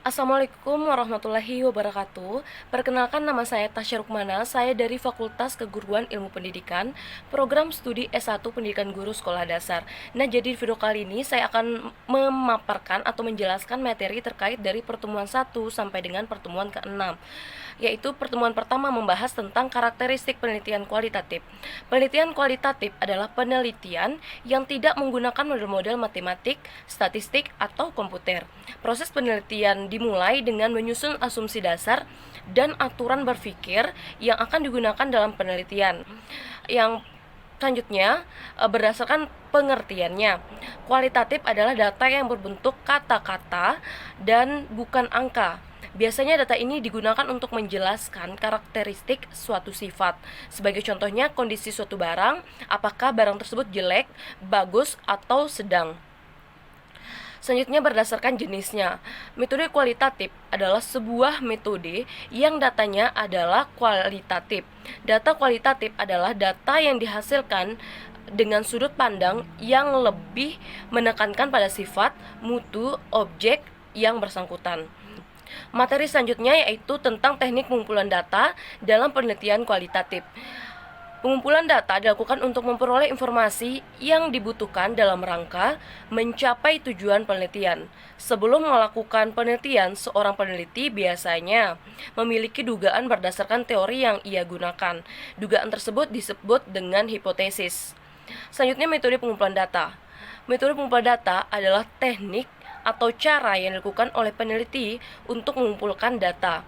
Assalamualaikum warahmatullahi wabarakatuh. Perkenalkan, nama saya Tasya Rukmana. Saya dari Fakultas Keguruan Ilmu Pendidikan, Program Studi S1 Pendidikan Guru Sekolah Dasar. Nah, jadi di video kali ini saya akan memaparkan atau menjelaskan materi terkait dari pertemuan 1 sampai dengan pertemuan ke-6. Yaitu pertemuan pertama membahas tentang karakteristik penelitian kualitatif. Penelitian kualitatif adalah penelitian yang tidak menggunakan model-model matematik, statistik, atau komputer. Proses penelitian dimulai dengan menyusun asumsi dasar dan aturan berpikir yang akan digunakan dalam penelitian. Yang selanjutnya, berdasarkan pengertiannya, kualitatif adalah data yang berbentuk kata-kata dan bukan angka. Biasanya data ini digunakan untuk menjelaskan karakteristik suatu sifat. Sebagai contohnya, kondisi suatu barang, apakah barang tersebut jelek, bagus, atau sedang. Selanjutnya, berdasarkan jenisnya. Metode kualitatif adalah sebuah metode yang datanya adalah kualitatif. Data kualitatif adalah data yang dihasilkan dengan sudut pandang yang lebih menekankan pada sifat, mutu, objek yang bersangkutan. Materi selanjutnya yaitu tentang teknik pengumpulan data dalam penelitian kualitatif. Pengumpulan data dilakukan untuk memperoleh informasi yang dibutuhkan dalam rangka mencapai tujuan penelitian. Sebelum melakukan penelitian, seorang peneliti biasanya memiliki dugaan berdasarkan teori yang ia gunakan. Dugaan tersebut disebut dengan hipotesis. Selanjutnya, metode pengumpulan data. Metode pengumpulan data adalah teknik atau cara yang dilakukan oleh peneliti untuk mengumpulkan data.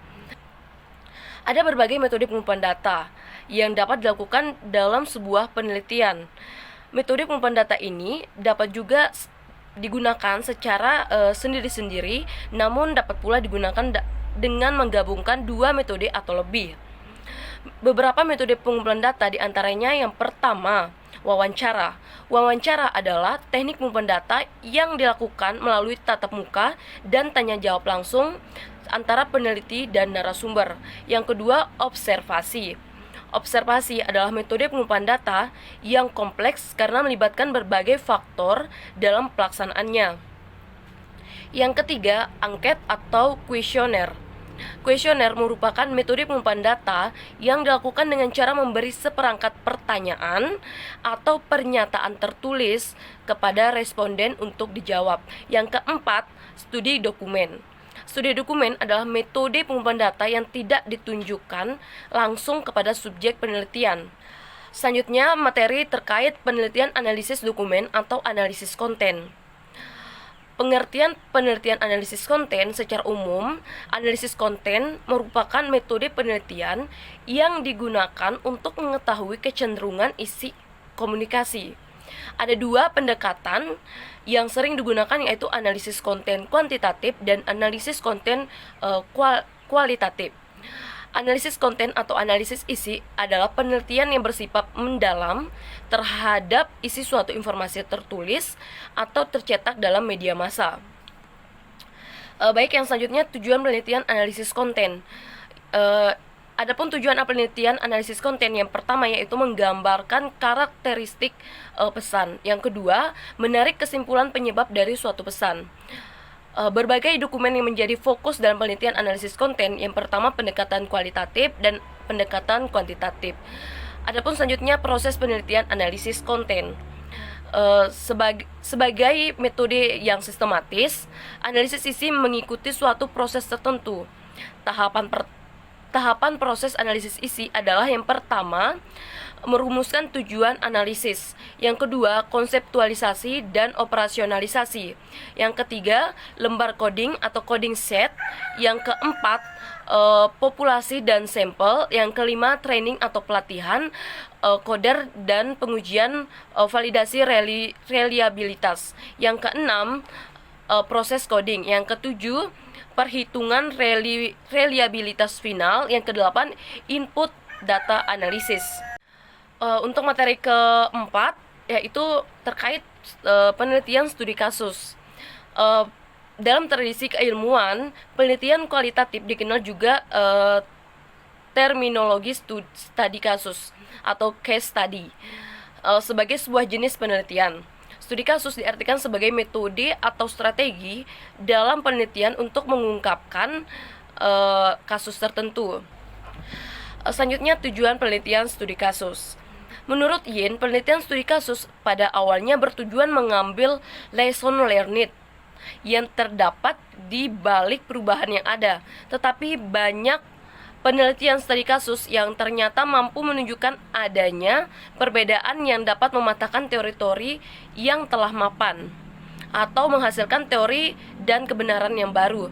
Ada berbagai metode pengumpulan data yang dapat dilakukan dalam sebuah penelitian. Metode pengumpulan data ini dapat juga digunakan secara sendiri-sendiri, namun dapat pula digunakan dengan menggabungkan dua metode atau lebih. Beberapa metode pengumpulan data diantaranya yang pertama, wawancara. Wawancara adalah teknik pengumpulan data yang dilakukan melalui tatap muka dan tanya jawab langsung antara peneliti dan narasumber. Yang kedua, observasi. Observasi adalah metode pengumpulan data yang kompleks karena melibatkan berbagai faktor dalam pelaksanaannya. Yang ketiga, angket atau kuesioner. Kuesioner merupakan metode pengumpulan data yang dilakukan dengan cara memberi seperangkat pertanyaan atau pernyataan tertulis kepada responden untuk dijawab. Yang keempat, studi dokumen. Studi dokumen adalah metode pengumpulan data yang tidak ditunjukkan langsung kepada subjek penelitian. Selanjutnya, materi terkait penelitian analisis dokumen atau analisis konten. Pengertian penelitian analisis konten secara umum, analisis konten merupakan metode penelitian yang digunakan untuk mengetahui kecenderungan isi komunikasi. Ada dua pendekatan yang sering digunakan, yaitu analisis konten kuantitatif dan analisis konten kualitatif. Analisis konten atau analisis isi adalah penelitian yang bersifat mendalam terhadap isi suatu informasi tertulis atau tercetak dalam media massa. Baik, yang selanjutnya, tujuan penelitian analisis konten. Adapun tujuan penelitian analisis konten, yang pertama yaitu menggambarkan karakteristik pesan. Yang kedua, menarik kesimpulan penyebab dari suatu pesan. Berbagai dokumen yang menjadi fokus dalam penelitian analisis konten. Yang pertama, pendekatan kualitatif dan pendekatan kuantitatif. Adapun selanjutnya, proses penelitian analisis konten. Sebagai metode yang sistematis, analisis isi mengikuti suatu proses tertentu. Tahapan proses analisis isi adalah yang pertama, merumuskan tujuan analisis. Yang kedua, konseptualisasi dan operasionalisasi. Yang ketiga, lembar coding atau coding set. Yang keempat, populasi dan sampel. Yang kelima, training atau pelatihan coder dan pengujian validasi reliabilitas. Yang keenam, proses coding. Yang ketujuh, perhitungan reliabilitas final. Yang kedelapan, input data analisis. Untuk materi keempat yaitu terkait penelitian studi kasus. Dalam tradisi keilmuan, penelitian kualitatif dikenal juga terminologi studi kasus atau case study sebagai sebuah jenis penelitian. Studi kasus diartikan sebagai metode atau strategi dalam penelitian untuk mengungkapkan kasus tertentu. Selanjutnya, tujuan penelitian studi kasus. Menurut Yin, penelitian studi kasus pada awalnya bertujuan mengambil lesson learned yang terdapat di balik perubahan yang ada. Tetapi banyak penelitian studi kasus yang ternyata mampu menunjukkan adanya perbedaan yang dapat mematahkan teori-teori yang telah mapan atau menghasilkan teori dan kebenaran yang baru.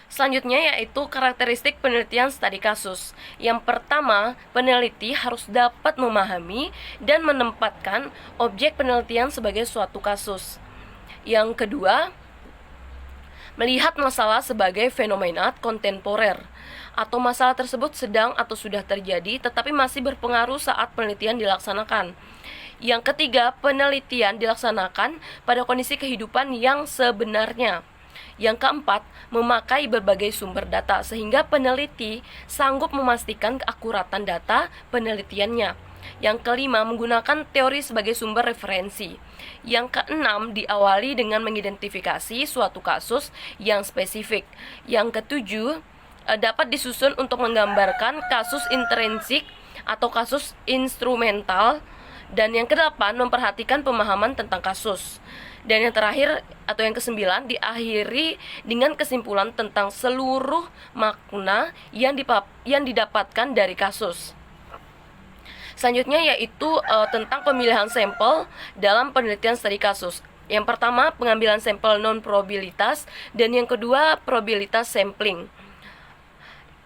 Selanjutnya yaitu karakteristik penelitian studi kasus. Yang pertama, peneliti harus dapat memahami dan menempatkan objek penelitian sebagai suatu kasus. Yang kedua, melihat masalah sebagai fenomena kontemporer atau masalah tersebut sedang atau sudah terjadi tetapi masih berpengaruh saat penelitian dilaksanakan. Yang ketiga, penelitian dilaksanakan pada kondisi kehidupan yang sebenarnya. Yang keempat, memakai berbagai sumber data sehingga peneliti sanggup memastikan keakuratan data penelitiannya. Yang kelima, menggunakan teori sebagai sumber referensi. Yang keenam, diawali dengan mengidentifikasi suatu kasus yang spesifik. Yang ketujuh, dapat disusun untuk menggambarkan kasus intrinsik atau kasus instrumental. Dan yang kedelapan, memperhatikan pemahaman tentang kasus. Dan yang terakhir atau yang kesembilan, diakhiri dengan kesimpulan tentang seluruh makna yang didapatkan dari kasus. Selanjutnya yaitu tentang pemilihan sampel dalam penelitian studi kasus. Yang pertama, pengambilan sampel non-probabilitas, dan yang kedua, probabilitas sampling.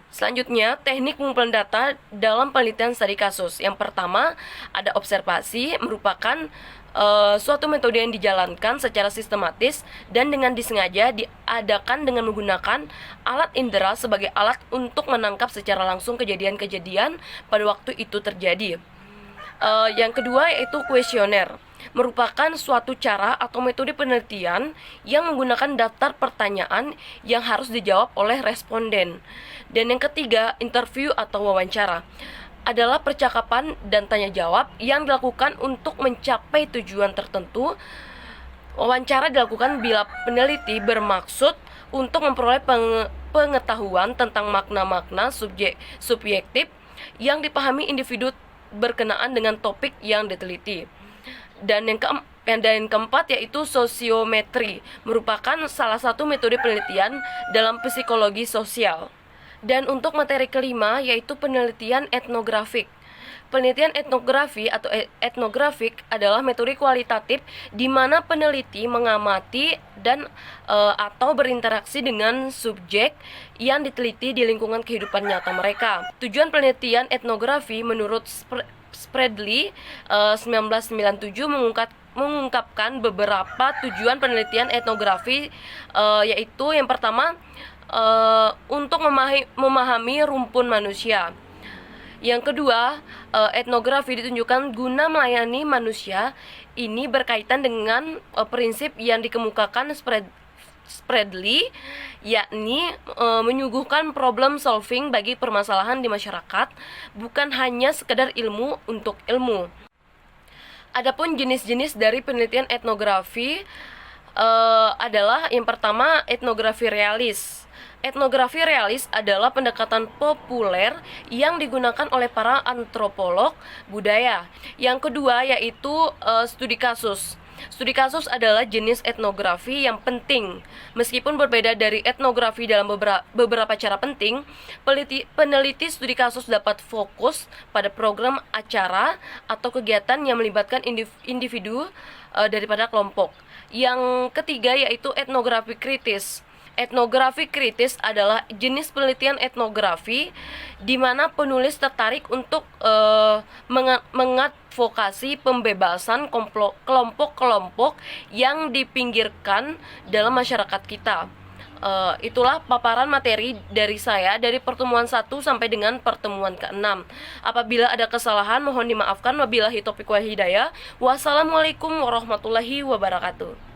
Selanjutnya, teknik pengumpulan data dalam penelitian studi kasus. Yang pertama, ada observasi, merupakan suatu metode yang dijalankan secara sistematis dan dengan disengaja diadakan dengan menggunakan alat indera sebagai alat untuk menangkap secara langsung kejadian-kejadian pada waktu itu terjadi. Yang kedua yaitu kuesioner, merupakan suatu cara atau metode penelitian yang menggunakan daftar pertanyaan yang harus dijawab oleh responden. Dan yang ketiga, interview atau wawancara, adalah percakapan dan tanya jawab yang dilakukan untuk mencapai tujuan tertentu. Wawancara dilakukan bila peneliti bermaksud untuk memperoleh pengetahuan tentang makna-makna subjektif yang dipahami individu berkenaan dengan topik yang diteliti. Dan yang keempat yaitu sosiometri, merupakan salah satu metode penelitian dalam psikologi sosial. Dan untuk materi kelima yaitu penelitian etnografik. Penelitian etnografi atau etnografik adalah metode kualitatif di mana peneliti mengamati dan atau berinteraksi dengan subjek yang diteliti di lingkungan kehidupan nyata mereka. Tujuan penelitian etnografi menurut Spradley 1997 mengungkapkan beberapa tujuan penelitian etnografi, yaitu yang pertama, untuk memahami rumpun manusia. Yang kedua, etnografi ditunjukkan guna melayani manusia. Ini berkaitan dengan prinsip yang dikemukakan Spradley, yakni menyuguhkan problem solving bagi permasalahan di masyarakat, bukan hanya sekedar ilmu untuk ilmu. Adapun jenis-jenis dari penelitian etnografi adalah yang pertama, etnografi realis. Etnografi realis adalah pendekatan populer yang digunakan oleh para antropolog budaya. Yang kedua yaitu studi kasus. Studi kasus adalah jenis etnografi yang penting. Meskipun berbeda dari etnografi dalam beberapa cara penting, peneliti studi kasus dapat fokus pada program acara atau kegiatan yang melibatkan individu daripada kelompok. Yang ketiga yaitu etnografi kritis. Etnografi kritis adalah jenis penelitian etnografi di mana penulis tertarik untuk mengadvokasi pembebasan kelompok-kelompok yang dipinggirkan dalam masyarakat kita. Itulah paparan materi dari saya dari pertemuan 1 sampai dengan pertemuan ke-6. Apabila ada kesalahan mohon dimaafkan. Wabillahi taufiq wal hidayah. Wassalamualaikum warahmatullahi wabarakatuh.